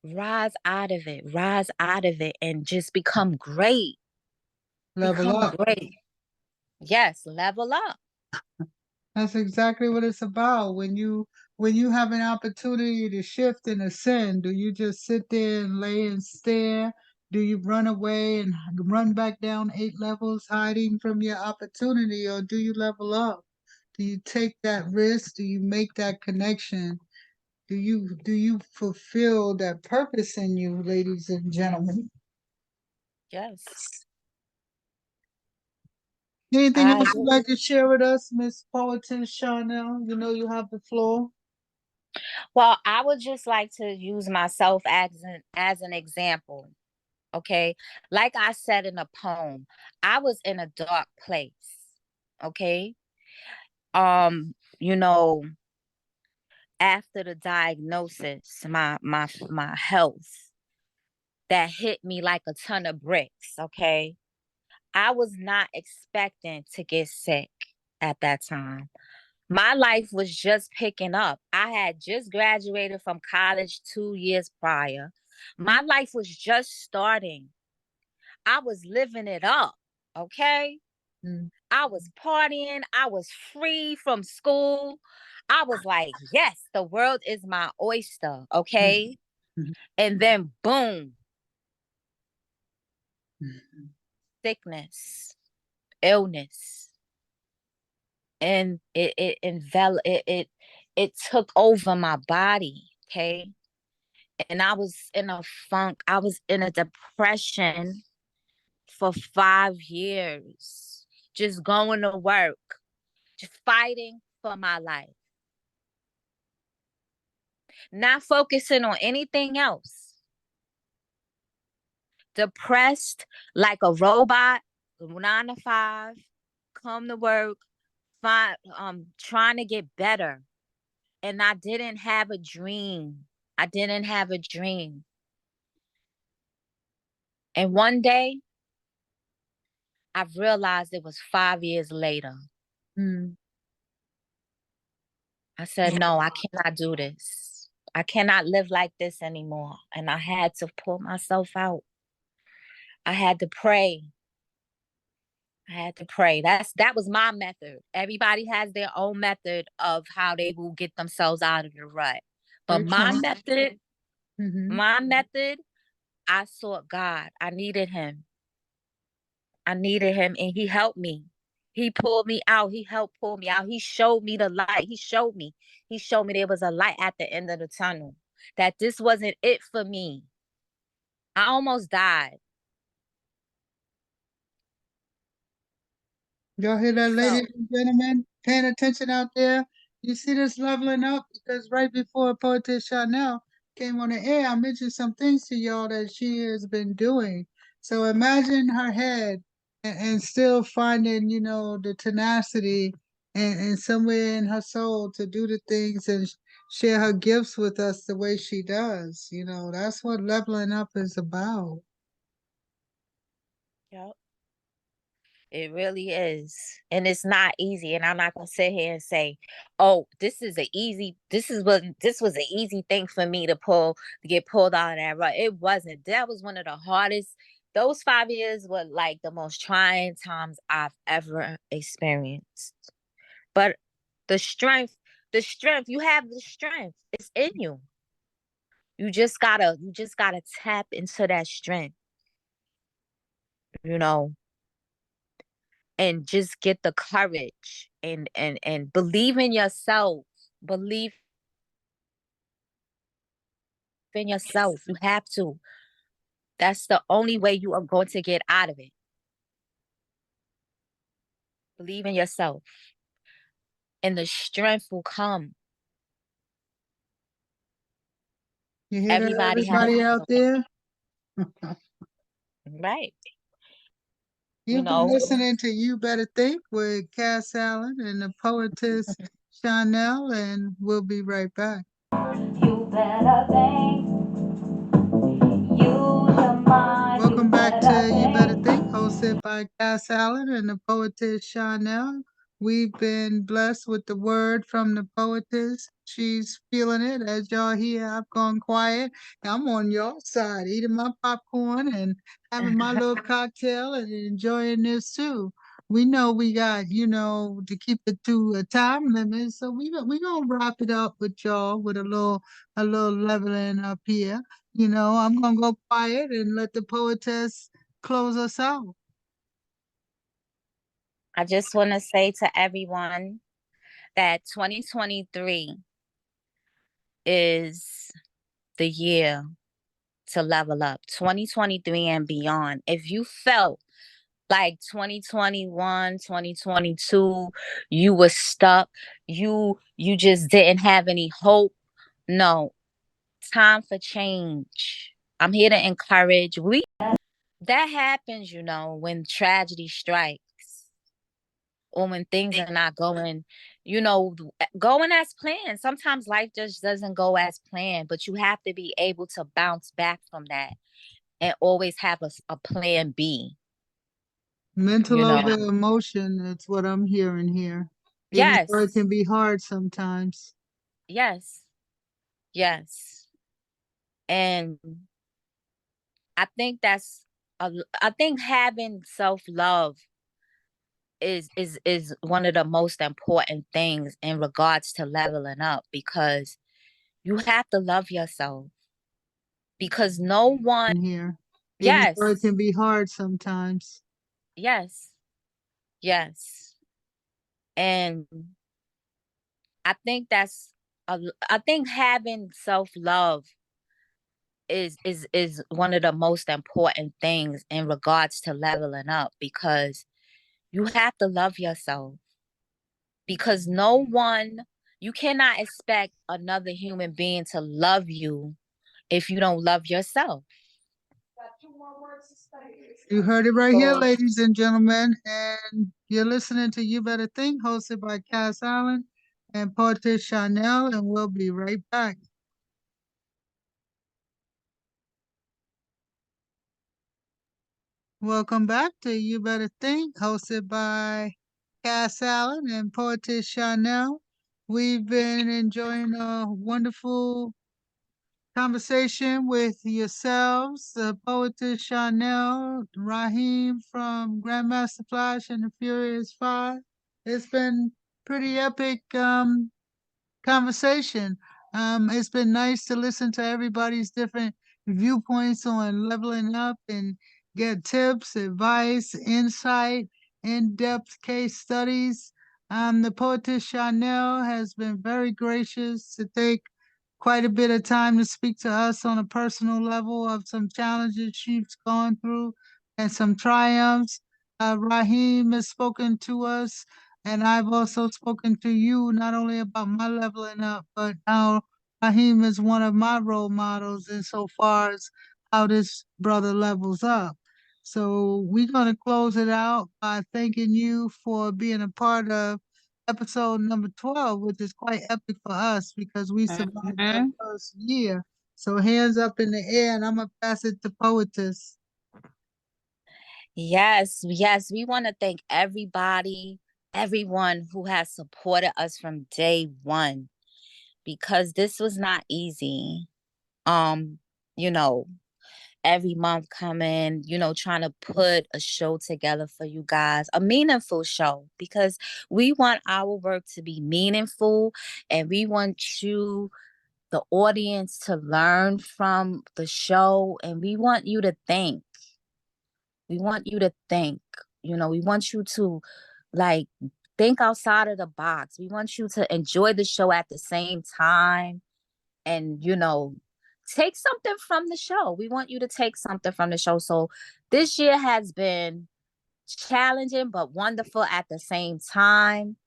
Speaker 4: Rise out of it. Rise out of it and just become great.
Speaker 2: Level
Speaker 4: Become
Speaker 2: up.
Speaker 4: great. Yes, level up.
Speaker 2: That's exactly what it's about. When you have an opportunity to shift and ascend, do you just sit there and lay and stare? Do you run away and run back down 8 levels hiding from your opportunity, or do you level up? Do you take that risk? Do you make that connection? Do you fulfill that purpose in you, ladies and gentlemen?
Speaker 4: Yes.
Speaker 2: Anything
Speaker 4: I
Speaker 2: else you'd
Speaker 4: agree.
Speaker 2: like to share with us, Miss Poetess Chanelle? You know you have the floor.
Speaker 4: Well, I would just like to use myself as an example. Okay. Like I said in a poem, I was in a dark place. Okay. You know, after the diagnosis, my health that hit me like a ton of bricks. Okay. I was not expecting to get sick at that time. My life was just picking up. I had just graduated from college 2 years prior. My life was just starting. I was living it up. Okay.
Speaker 2: Mm,
Speaker 4: I was partying. I was free from school. I was like, yes, the world is my oyster.
Speaker 2: mm,
Speaker 4: Okay.
Speaker 2: mm,
Speaker 4: And then boom,
Speaker 2: mm.
Speaker 4: sickness, illness. And it took over my body. Okay. And I was in a funk. I was in a depression for 5 years, just going to work, just fighting for my life, not focusing on anything else, depressed like a robot, 9 to 5, come to work, trying to get better. And I didn't have a dream. I didn't have a dream. And one day I realized it was 5 years later.
Speaker 2: Mm.
Speaker 4: I said, no, I cannot do this. I cannot live like this anymore. And I had to pull myself out. I had to pray. I had to pray. That was my method. Everybody has their own method of how they will get themselves out of the rut. But
Speaker 2: Very
Speaker 4: my
Speaker 2: true.
Speaker 4: method,
Speaker 2: Mm-hmm.
Speaker 4: my method, I sought God. I needed him. I needed him and he helped me. He pulled me out. He helped pull me out. He showed me the light. He showed me. He showed me there was a light at the end of the tunnel. That this wasn't it for me. I almost died.
Speaker 2: Y'all hear that,
Speaker 4: So,
Speaker 2: ladies and gentlemen? Paying attention out there? You see this leveling up? Because right before Poetess Chanel came on the air, I mentioned some things to y'all that she has been doing. So imagine her head and still finding, the tenacity and somewhere in her soul to do the things and share her gifts with us the way she does. That's what leveling up is about.
Speaker 4: yep. It really is. And it's not easy. And I'm not gonna sit here and say, oh, this was an easy thing for me to get pulled out of that rut. It wasn't. That was one of the hardest. Those 5 years were like the most trying times I've ever experienced. But you have the strength. It's in you. You just gotta tap into that strength, you know, and just get the courage and believe in yourself. Believe in yourself. You have to. That's the only way you are going to get out of it. Believe in yourself, and the strength will come.
Speaker 2: You hear that,
Speaker 4: Everybody has
Speaker 2: everybody out there?
Speaker 4: right. You
Speaker 2: You've been
Speaker 4: know,
Speaker 2: listening to You Better Think with Cass Allen and the poetess Chanelle, and we'll be right back.
Speaker 1: You better think. Use your mind. You
Speaker 2: Welcome back
Speaker 1: better
Speaker 2: to You Better
Speaker 1: think.
Speaker 2: Think, hosted by Cass Allen and the poetess Chanel. We've been blessed with the word from the poetess. She's feeling it. As y'all hear, I've gone quiet. I'm on your side, eating my popcorn and having my little cocktail and enjoying this too. We know we got, to keep it to a time limit, so we gonna wrap it up with y'all with a little leveling up here. I'm gonna go quiet and let the poetess close us out.
Speaker 4: I just want to say to everyone that 2023 is the year to level up. 2023 and beyond. If you felt like 2021, 2022, you were stuck, you just didn't have any hope. No, time for change. I'm here to encourage. That happens, when tragedy strikes or when things are not going as planned. Sometimes life just doesn't go as planned, but you have to be able to bounce back from that and always have a plan B,
Speaker 2: Mental
Speaker 4: you know.
Speaker 2: over emotion, that's what I'm hearing here. Even though it
Speaker 4: Yes,
Speaker 2: can be hard sometimes.
Speaker 4: yes, yes. And I think I think having self-love is one of the most important things in regards to leveling up, because you have to love yourself, because no one.
Speaker 2: Here. Even though it
Speaker 4: Yes,
Speaker 2: can be hard sometimes.
Speaker 4: yes, yes. And I think I think having self-love is one of the most important things in regards to leveling up, because you have to love yourself, because you cannot expect another human being to love you if you don't love yourself.
Speaker 2: You heard it right here,
Speaker 4: So
Speaker 2: ladies and gentlemen, and you're listening to You Better Think, hosted by Cass Allen and poetess Chanel, and we'll be right back. Welcome back to You Better Think, hosted by Cass Allen and poetess Chanel. We've been enjoying a wonderful conversation with yourselves, the poetess Chanel, Rahiem from Grandmaster Flash and the Furious Five. It's been pretty epic conversation. It's been nice to listen to everybody's different viewpoints on leveling up and get tips, advice, insight, in-depth case studies. The poetess Chanel has been very gracious to take quite a bit of time to speak to us on a personal level of some challenges she's gone through and some triumphs. Rahim has spoken to us, and I've also spoken to you not only about my leveling up, but how Rahim is one of my role models insofar as how this brother levels up. So we're going to close it out by thanking you for being a part of episode number 12, which is quite epic for us because we survived that first year. So hands up in the air, and I'm going to pass it to Poetess.
Speaker 4: Yes, yes. We want to thank everyone who has supported us from day one, because this was not easy. Um, you know, every month coming, trying to put a show together for you guys, a meaningful show, because we want our work to be meaningful, and we want you, the audience, to learn from the show, and we want you to think. We want you to think. We want you to, like, think outside of the box. We want you to enjoy the show at the same time, and take something from the show. We want you to take something from the show. So this year has been challenging but wonderful at the same time.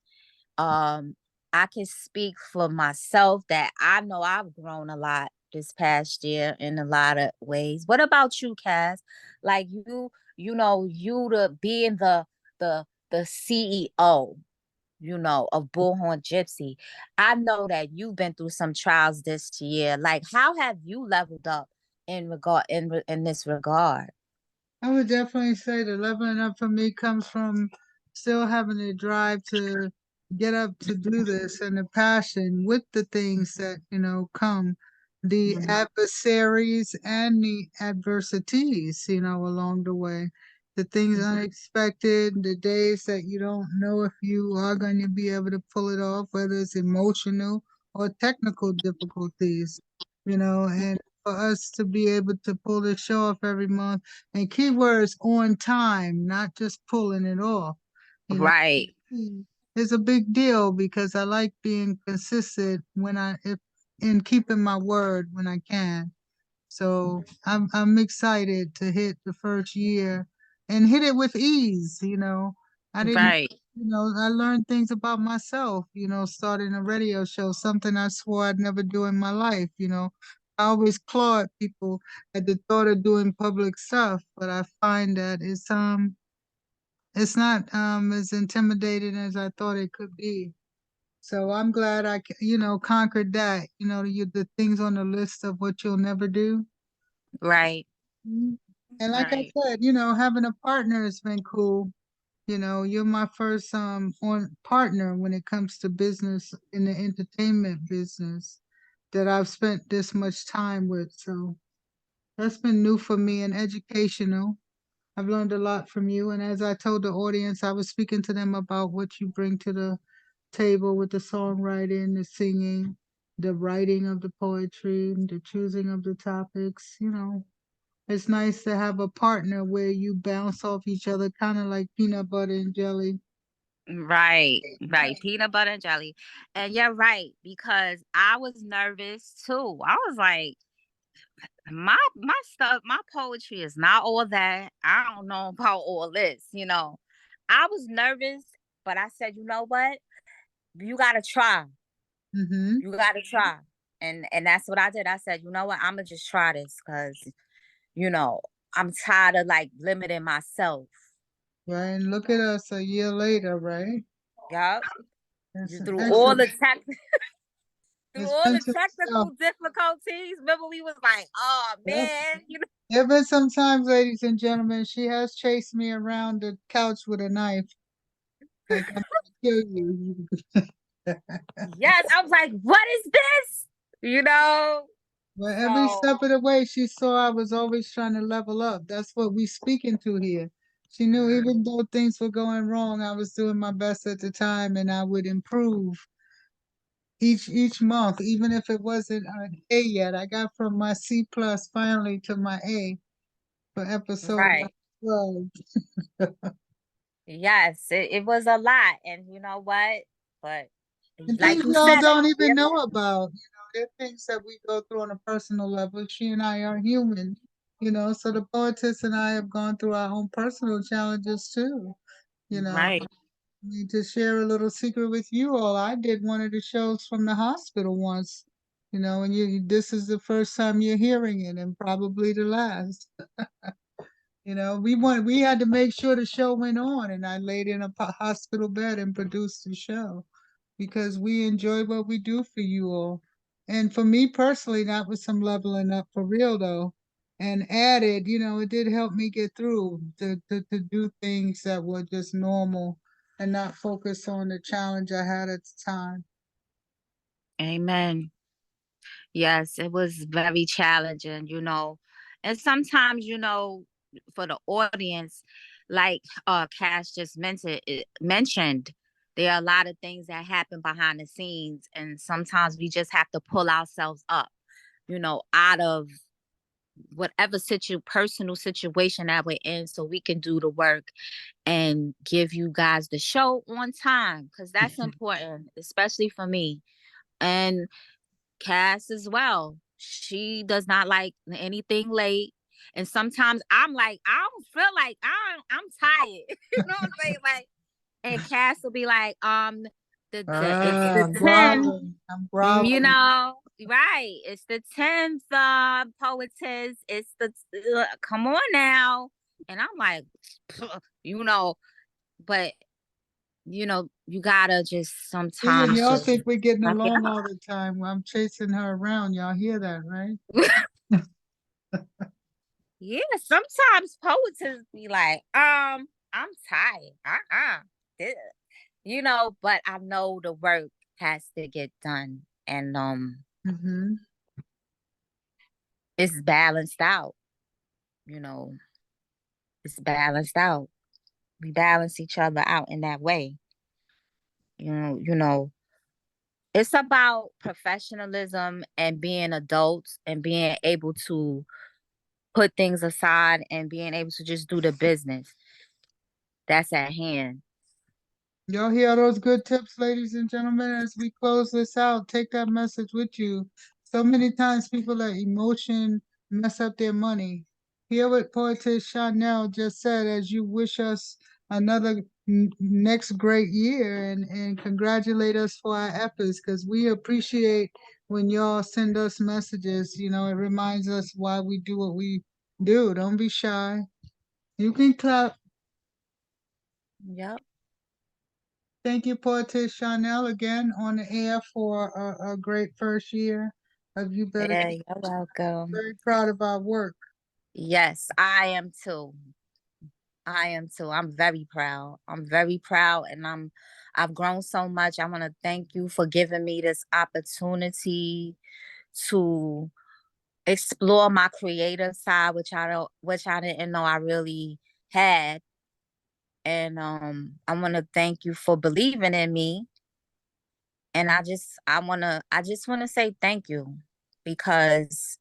Speaker 4: um I can speak for myself that I know I've grown a lot this past year in a lot of ways. What about you, Cass? Like, you to being the CEO, of Bullhorn Gypsy. I know that you've been through some trials this year. Like, how have you leveled up in this regard?
Speaker 2: I would definitely say the leveling up for me comes from still having the drive to get up to do this and the passion with the things that, come, the adversaries and the adversities, along the way. The things unexpected, the days that you don't know if you are going to be able to pull it off, whether it's emotional or technical difficulties, and for us to be able to pull the show off every month, and keywords on time, not just pulling it off. You know,
Speaker 4: Right,
Speaker 2: it's a big deal because I like being consistent if in keeping my word when I can. So I'm excited to hit the first year and hit it with ease. I didn't.
Speaker 4: right,
Speaker 2: I learned things about myself. Starting a radio show, something I swore I'd never do in my life. I always applaud people at the thought of doing public stuff, but I find that it's not as intimidating as I thought it could be. So I'm glad conquered that. The things on the list of what you'll never do.
Speaker 4: right,
Speaker 2: Mhm. And like I
Speaker 4: right,
Speaker 2: said, having a partner has been cool. You're my first on partner when it comes to business in the entertainment business that I've spent this much time with. So that's been new for me and educational. I've learned a lot from you. And as I told the audience, I was speaking to them about what you bring to the table with the songwriting, the singing, the writing of the poetry, the choosing of the topics. It's nice to have a partner where you bounce off each other, kind of like peanut butter and jelly.
Speaker 4: right, right. Peanut butter and jelly. And you're right, because I was nervous too. I was like, my stuff, my poetry is not all that. I don't know about all this. I was nervous, but I said, you know what? You gotta try.
Speaker 2: Mm-hmm.
Speaker 4: You gotta try. And that's what I did. I said, you know what? I'ma just try this, because, you know, I'm tired of, like, limiting myself.
Speaker 2: Right. And look at us a year later, right?
Speaker 4: Yup.
Speaker 2: It's
Speaker 4: Through all
Speaker 2: excellent.
Speaker 4: the tech through
Speaker 2: It's
Speaker 4: all
Speaker 2: been
Speaker 4: the
Speaker 2: some stuff.
Speaker 4: technical difficulties. Remember, we was like, oh
Speaker 2: Yep.
Speaker 4: man.
Speaker 2: There have been some times, ladies and gentlemen, she has chased me around the couch with a knife. Like, I'm gonna kill you.
Speaker 4: Yes, I was like, what is this? You know?
Speaker 2: But every
Speaker 4: So
Speaker 2: step of the way, she saw I was always trying to level up. That's what we speaking to here. She knew even though things were going wrong, I was doing my best at the time, and I would improve each month, even if it wasn't an A yet. I got from my C plus finally to my A for episode
Speaker 4: right.
Speaker 2: 12.
Speaker 4: Yes, it was a lot. And you know what? But
Speaker 2: And
Speaker 4: like
Speaker 2: things
Speaker 4: you
Speaker 2: y'all
Speaker 4: said,
Speaker 2: don't even
Speaker 4: yeah,
Speaker 2: know about. There are things that we go through on a personal level. She and I are human, so the poetess and I have gone through our own personal challenges too.
Speaker 4: right,
Speaker 2: Need to share a little secret with you all. I did one of the shows from the hospital once, and this is the first time you're hearing it and probably the last. We had to make sure the show went on, and I laid in a hospital bed and produced the show because we enjoy what we do for you all. And for me personally, that was some leveling up for real though. and added, it did help me get through to do things that were just normal and not focus on the challenge I had at the time.
Speaker 4: Amen. Yes, it was very challenging, And sometimes, for the audience, like Cash just mentioned, there are a lot of things that happen behind the scenes, and sometimes we just have to pull ourselves up, out of whatever personal situation that we're in, so we can do the work and give you guys the show on time, because that's important, especially for me. And Cass as well. She does not like anything late. And sometimes I'm like, I don't feel like I'm tired. You know what I'm saying? Like, and Cass will be like, it's the
Speaker 2: I'm
Speaker 4: 10,
Speaker 2: groveling. I'm groveling.
Speaker 4: right. It's the 10th, poetess. It's the come on now. And I'm like, but you gotta just
Speaker 2: See, and
Speaker 4: sometimes
Speaker 2: y'all
Speaker 4: just
Speaker 2: think we're getting
Speaker 4: suck it
Speaker 2: along
Speaker 4: up.
Speaker 2: all the time. I'm chasing her around. Y'all hear that, right?
Speaker 4: Yeah, sometimes poets be like, I'm tired. Ugh. But I know the work has to get done, and
Speaker 2: Mm-hmm.
Speaker 4: it's balanced out, you know, it's balanced out. We balance each other out in that way. It's about professionalism and being adults and being able to put things aside and being able to just do the business that's at hand.
Speaker 2: Y'all hear those good tips, ladies and gentlemen, as we close this out? Take that message with you. So many times people let emotion mess up their money. Hear what Poetess Chanelle just said as you wish us another next great year and congratulate us for our efforts, because we appreciate when y'all send us messages. It reminds us why we do what we do. Don't be shy. You can clap.
Speaker 4: Yep.
Speaker 2: Thank you, Poetess Chanel, again on the air for a great first year of You Better.
Speaker 4: Yeah, you're welcome.
Speaker 2: Very proud of our work.
Speaker 4: Yes, I am too. I am too. I'm very proud. I'm very proud, and I've grown so much. I want to thank you for giving me this opportunity to explore my creative side, which I didn't know I really had. And I want to thank you for believing in me. And I just want to say thank you, because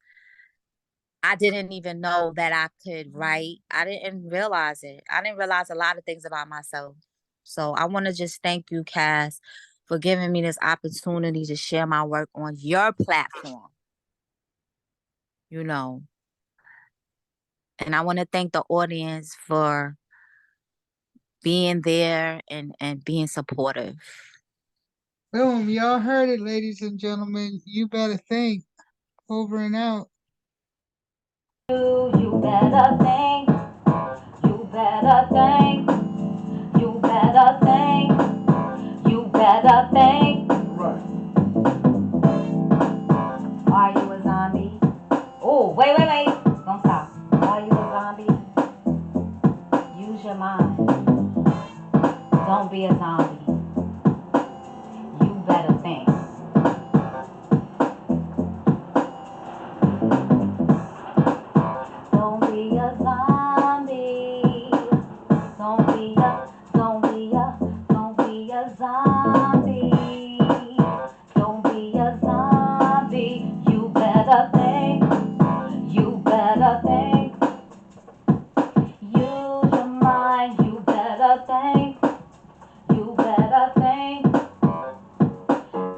Speaker 4: I didn't even know that I could write. I didn't realize it. I didn't realize a lot of things about myself. So I want to just thank you, Cass, for giving me this opportunity to share my work on your platform. And I want to thank the audience for being there and being supportive.
Speaker 2: Boom, y'all heard it, ladies and gentlemen. You better think. Over and out.
Speaker 1: You better think. You better think. You better think. You better think. Are you a zombie? Oh, wait. Don't stop. Are you a zombie? Use your mind. Don't be a zombie. You better think. Don't be a zombie. Don't be a zombie. Don't be a zombie. You better think.